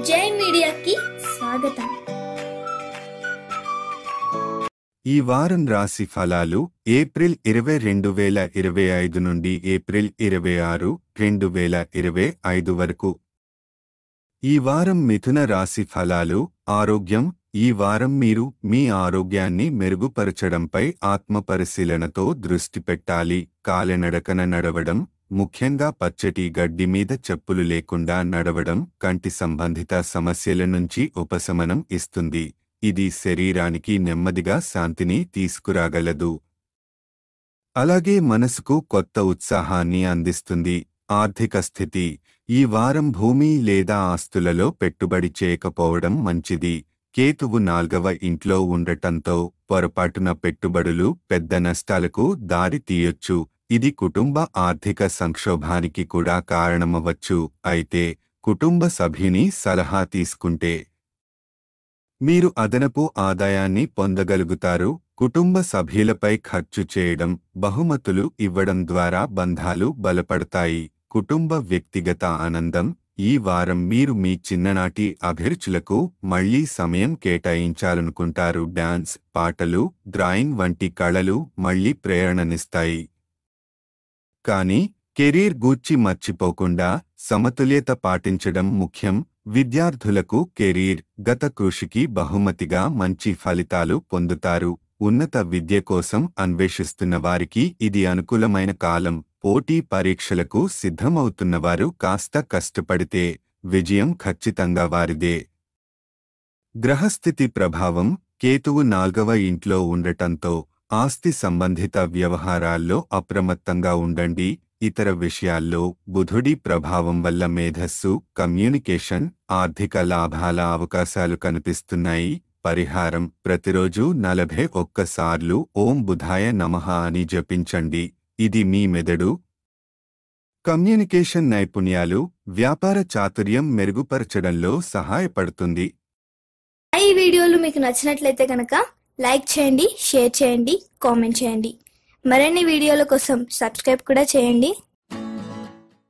జై మీడియాకి స్వాగతం. ఈ వారం రాశి ఫలాలు ఏప్రిల్ 20, 2025 నుండి ఏప్రిల్ 26, 2025 వరకు. ఈ వారం మిథున రాశి ఫలాలు. ఆరోగ్యం. ఈ వారం మీరు మీ ఆరోగ్యాన్ని మెరుగుపరచడంపై ఆత్మపరిశీలనతో దృష్టి పెట్టాలి. కాలినడకన నడవడం, ముఖ్యంగా పచ్చటి గడ్డి మీద చెప్పులు లేకుండా నడవడం కంటి సంబంధిత సమస్యల నుంచి ఉపశమనం ఇస్తుంది. ఇది శరీరానికి నెమ్మదిగా శాంతిని తీసుకురాగలదు. అలాగే మనసుకు కొత్త ఉత్సాహాన్ని అందిస్తుంది. ఆర్థిక స్థితి. ఈ వారం భూమి లేదా ఆస్తులలో పెట్టుబడి చేయకపోవడం మంచిది. కేతువు 4వ ఇంట్లో ఉండటంతో పొరపాటున పెట్టుబడులు పెద్ద నష్టాలకు దారి తీయొచ్చు. ఇది కుటుంబ ఆర్థిక సంక్షోభానికి కూడా కారణమవచ్చు. అయితే కుటుంబ సభ్యుని సలహా తీసుకుంటే మీరు అదనపు ఆదాయాన్ని పొందగలుగుతారు. కుటుంబ సభ్యులపై ఖర్చు చేయడం, బహుమతులు ఇవ్వడం ద్వారా బంధాలు బలపడతాయి. కుటుంబ వ్యక్తిగత ఆనందం. ఈ వారం మీరు మీ చిన్ననాటి అభిరుచులకు మళ్లీ సమయం కేటాయించాలనుకుంటారు. డాన్స్, పాటలు, డ్రాయింగ్ వంటి కళలు మళ్లీ ప్రేరణనిస్తాయి. కానీ కెరీర్ గూర్చి మర్చిపోకుండా సమతుల్యత పాటించడం ముఖ్యం. విద్యార్థులకు కెరీర్ గత కృషికి బహుమతిగా మంచి ఫలితాలు పొందుతారు. ఉన్నత విద్య కోసం అన్వేషిస్తున్న వారికి ఇది అనుకూలమైన కాలం. పోటీ పరీక్షలకు సిద్ధమవుతున్నవారు కాస్త కష్టపడితే విజయం ఖచ్చితంగా వారిదే. గ్రహస్థితి ప్రభావం. కేతువు 4వ ఇంట్లో ఉండటంతో ఆస్తి సంబంధిత వ్యవహారాల్లో అప్రమత్తంగా ఉండండి. ఇతర విషయాల్లో బుధుడి ప్రభావం వల్ల మేధస్సు, కమ్యూనికేషన్, ఆర్థిక లాభాల అవకాశాలు కనిపిస్తున్నాయి. పరిహారం. ప్రతిరోజు 41 సార్లు ఓం బుధాయ నమః అని జపించండి. ఇది మీ మెదడు, కమ్యూనికేషన్ నైపుణ్యాలు, వ్యాపార చాతుర్యం మెరుగుపరచడంలో సహాయపడుతుంది. ఈ వీడియోలు మీకు నచ్చినట్లయితే కనుక లైక్ చేయండి, షేర్ చేయండి, కామెంట్ చేయండి. మరిన్ని వీడియోల కోసం సబ్స్క్రైబ్ కూడా చేయండి.